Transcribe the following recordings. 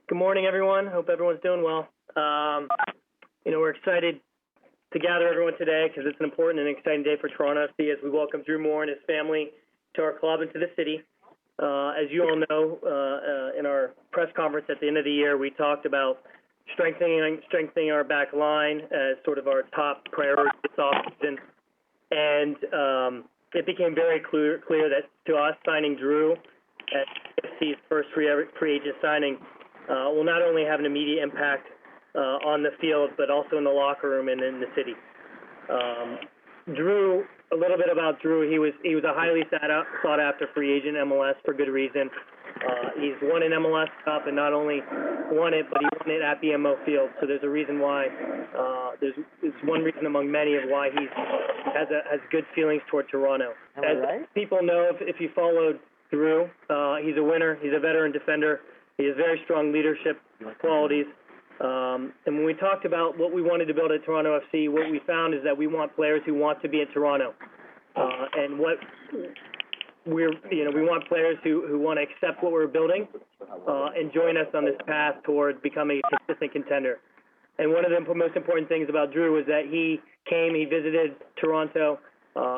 Good morning, everyone. Hope everyone's doing well. We're excited to gather everyone today because it's an important and exciting day for Toronto FC as we welcome Drew Moor and his family to our club and to the city. As you all know, in our press conference at the end of the year, we talked about strengthening our back line as sort of our top priority this offseason. And it became very clear that to us, signing Drew as TFC's first free agent signing will not only have an immediate impact on the field, but also in the locker room and in the city. Drew, a little bit about Drew. He was a highly sought after free agent in MLS for good reason. He's won an MLS Cup and not only won it, but he won it at the MO Field. So there's a reason why. It's one reason among many of why he has good feelings toward Toronto. As people know, if you followed Drew, he's a winner. He's a veteran defender. He has very strong leadership qualities. And when we talked about what we wanted to build at Toronto FC, what we found is that we want players who want to be at Toronto. And what we want players who want to accept what we're building and join us on this path toward becoming a consistent contender. And one of the most important things about Drew is that he visited Toronto,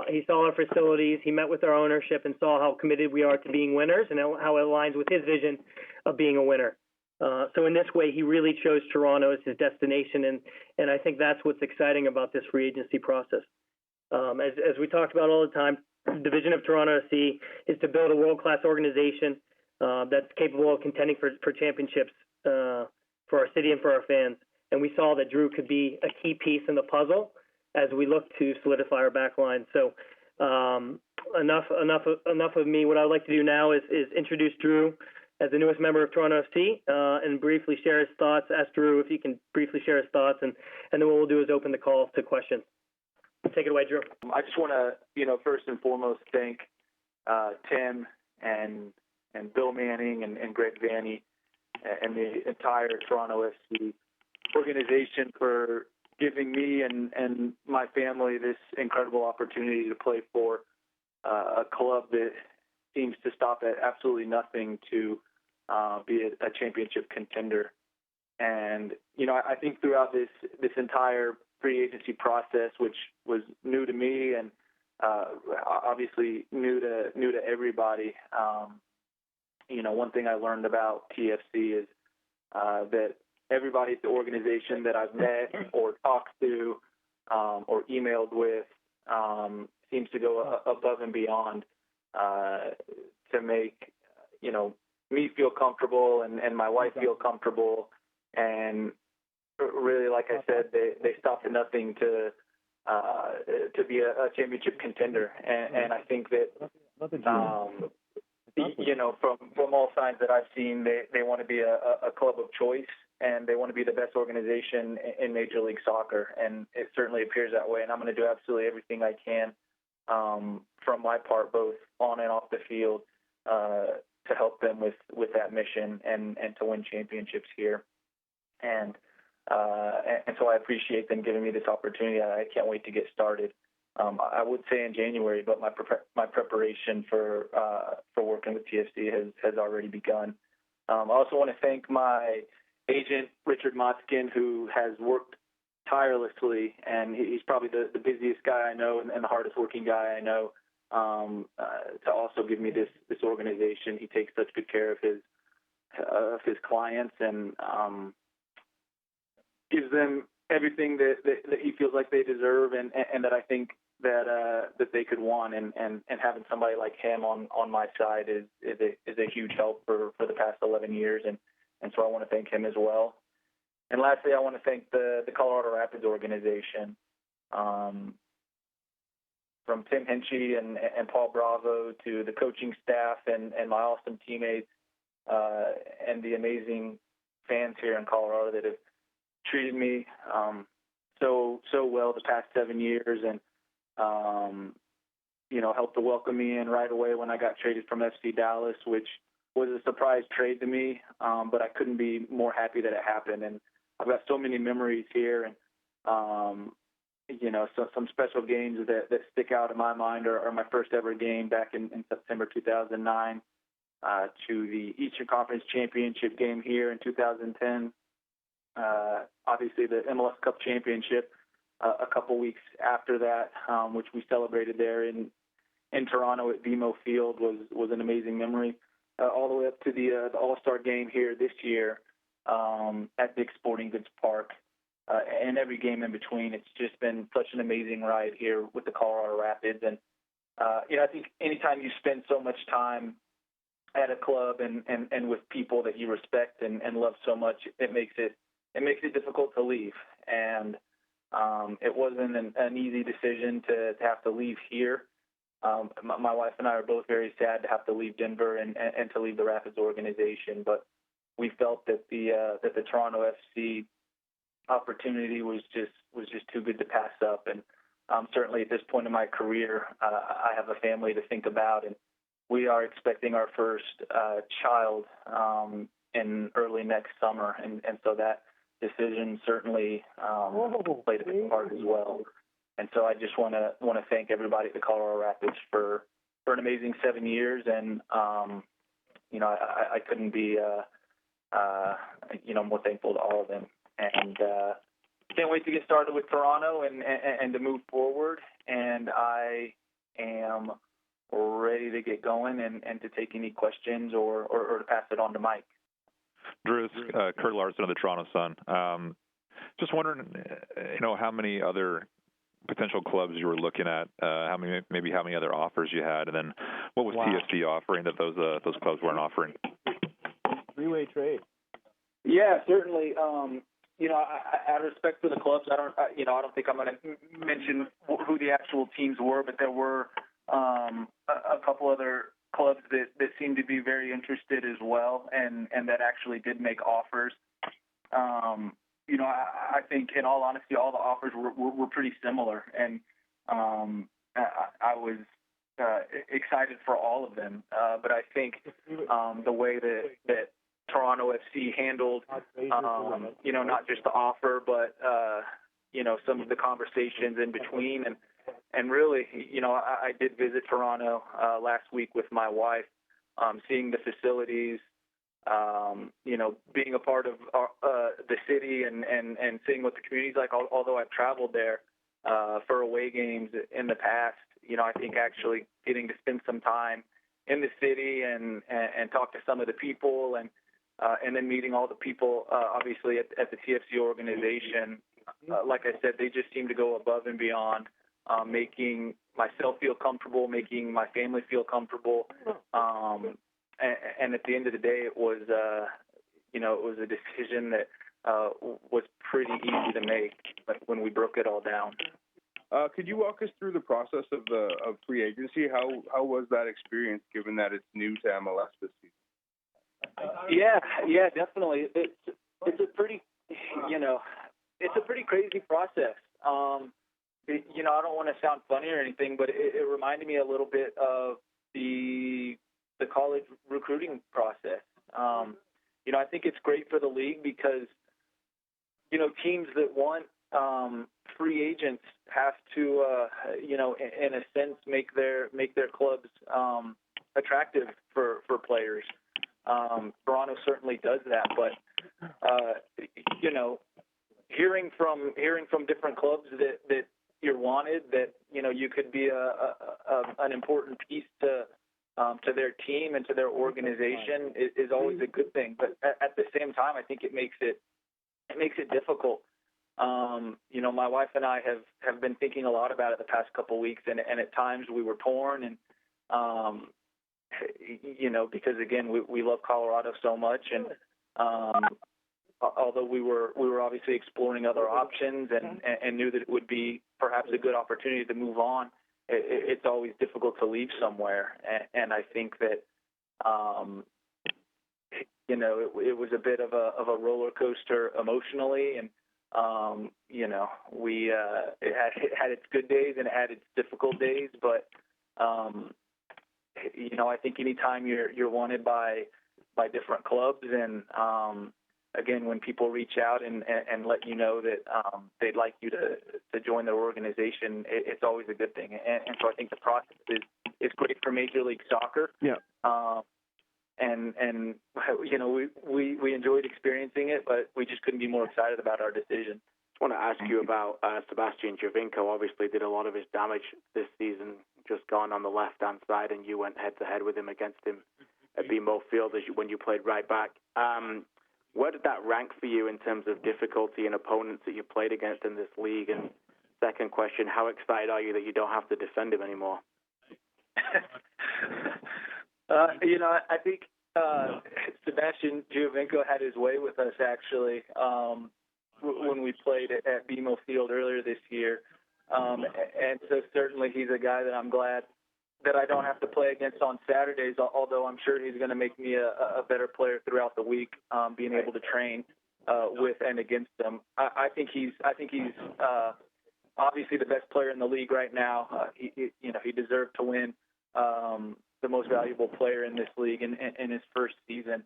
he saw our facilities, he met with our ownership and saw how committed we are to being winners and how it aligns with his vision of being a winner. So in this way, he really chose Toronto as his destination, and I think that's what's exciting about this free agency process. As we talked about all the time, the vision of Toronto FC is to build a world-class organization that's capable of contending for championships for our city and for our fans. And we saw that Drew could be a key piece in the puzzle as we look to solidify our back line. So enough of me. What I'd like to do now is introduce Drew as the newest member of Toronto FC and briefly share his thoughts. Ask Drew if he can briefly share his thoughts, and then what we'll do is open the call to questions. Take it away, Drew. I just want to, first and foremost, thank Tim and Bill Manning and Greg Vanny and the entire Toronto FC organization for giving me and my family this incredible opportunity to play for a club that seems to stop at absolutely nothing to be a championship contender. And, I think throughout this entire free agency process, which was new to me and obviously new to everybody, one thing I learned about TFC is that everybody at the organization that I've met or talked to or emailed with seems to go above and beyond to make, me feel comfortable and my wife feel comfortable. And really, like I said, they stopped at nothing to be a championship contender. And I think that, from all signs that I've seen, they want to be a club of choice and they want to be the best organization in Major League Soccer. And it certainly appears that way. And I'm going to do absolutely everything I can from my part, both on and off the field, to help them with that mission and to win championships here. And so I appreciate them giving me this opportunity. I can't wait to get started. I would say in January, but my preparation for working with TFC has already begun. I also want to thank my agent, Richard Motzkin, who has worked tirelessly, and he's probably the busiest guy I know and the hardest working guy I know, to also give me this organization. He takes such good care of his clients and gives them everything that he feels like they deserve and that I think that they could want. And having somebody like him on my side is a huge help for the past 11 years. And so I want to thank him as well. And lastly, I want to thank the Colorado Rapids organization, from Tim Henchy and Paul Bravo to the coaching staff and my awesome teammates and the amazing fans here in Colorado that have treated me so well the past 7 years and helped to welcome me in right away when I got traded from FC Dallas, which was a surprise trade to me, but I couldn't be more happy that it happened. And I've got so many memories here, and so some special games that stick out in my mind are my first ever game back in September 2009 to the Eastern Conference Championship game here in 2010. Obviously, the MLS Cup Championship a couple weeks after that, which we celebrated there in Toronto at BMO Field, was an amazing memory. All the way up to the All-Star game here this year at Dick's Sporting Goods Park, and every game in between. It's just been such an amazing ride here with the Colorado Rapids. And, I think anytime you spend so much time at a club and with people that you respect and love so much, it makes it difficult to leave. And it wasn't an easy decision to have to leave here. My wife and I are both very sad to have to leave Denver and to leave the Rapids organization, but we felt that the Toronto FC opportunity was just too good to pass up. And certainly at this point in my career, I have a family to think about, and we are expecting our first child in early next summer, and so that decision certainly played a big part as well. And so I just want to thank everybody at the Colorado Rapids for an amazing 7 years, and I couldn't be more thankful to all of them. And can't wait to get started with Toronto and to move forward. And I am ready to get going and to take any questions or to pass it on to Mike. Drew, Kurt Larson of the Toronto Sun. Just wondering, how many other potential clubs you were looking at, how many other offers you had, and then what was TFC offering that those clubs weren't offering? Three-way trade. Yeah, certainly. Out of respect for the clubs, I don't think I'm going to mention who the actual teams were, but there were a couple other clubs that seemed to be very interested as well, and that actually did make offers. I think, in all honesty, all the offers were pretty similar, and I was excited for all of them. But I think the way that Toronto FC handled, not just the offer, but some of the conversations in between, and really, I did visit Toronto last week with my wife, seeing the facilities. Being a part of the city and seeing what the community's like, although I've traveled there for away games in the past, I think actually getting to spend some time in the city and talk to some of the people and then meeting all the people, obviously at the TFC organization, like I said, they just seem to go above and beyond, making myself feel comfortable, making my family feel comfortable. And at the end of the day, it was a decision that was pretty easy to make when we broke it all down. Could you walk us through the process of free agency? How was that experience, given that it's new to MLS this season? Yeah, definitely. It's a pretty, it's a pretty crazy process. I don't want to sound funny or anything, but it reminded me a little bit of the college recruiting process. I think it's great for the league because, teams that want free agents have to, in a sense, make their clubs attractive for players. Toronto certainly does that, but hearing from different clubs that you're wanted, that you could be an important piece to their team and to their organization is always a good thing. But at the same time, I think it makes it difficult. My wife and I have been thinking a lot about it the past couple of weeks, and at times we were torn, and because again we love Colorado so much, and although we were obviously exploring other options and knew that it would be perhaps a good opportunity to move on, it's always difficult to leave somewhere, and I think that it was a bit of a roller coaster emotionally, and it had its good days and it had its difficult days, but I think anytime you're wanted by different clubs, and again, when people reach out and let you know that they'd like you to join their organization, it's always a good thing. And so I think the process is great for Major League Soccer. Yeah. and you know, we enjoyed experiencing it, but we just couldn't be more excited about our decision. I want to ask you about Sebastian Giovinco. Obviously did a lot of his damage this season, just gone on the left-hand side, and you went head-to-head with him against him at BMO Field when you played right back. Where did that rank for you in terms of difficulty and opponents that you played against in this league? And second question, how excited are you that you don't have to defend him anymore? You know, I think Sebastian Giovinco had his way with us, actually, when we played at BMO Field earlier this year. And so certainly he's a guy that I'm glad that I don't have to play against on Saturdays, although I'm sure he's going to make me a better player throughout the week, being able to train with and against him. I think he's obviously the best player in the league right now. He deserved to win the most valuable player in this league in his first season.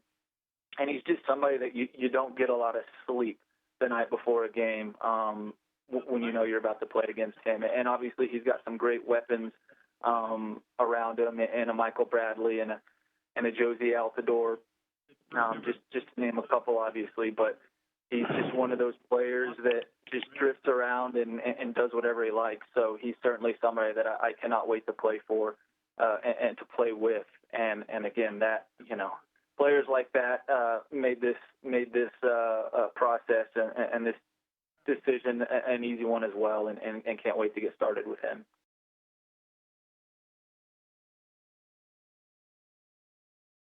And he's just somebody that you don't get a lot of sleep the night before a game when you know you're about to play against him. And obviously he's got some great weapons around him, and a Michael Bradley and a Josie Altidore, just to name a couple, obviously. But he's just one of those players that just drifts around and does whatever he likes. So he's certainly somebody that I cannot wait to play for and to play with. And again, that, you know, players like that made this process and this decision an easy one as well, and can't wait to get started with him.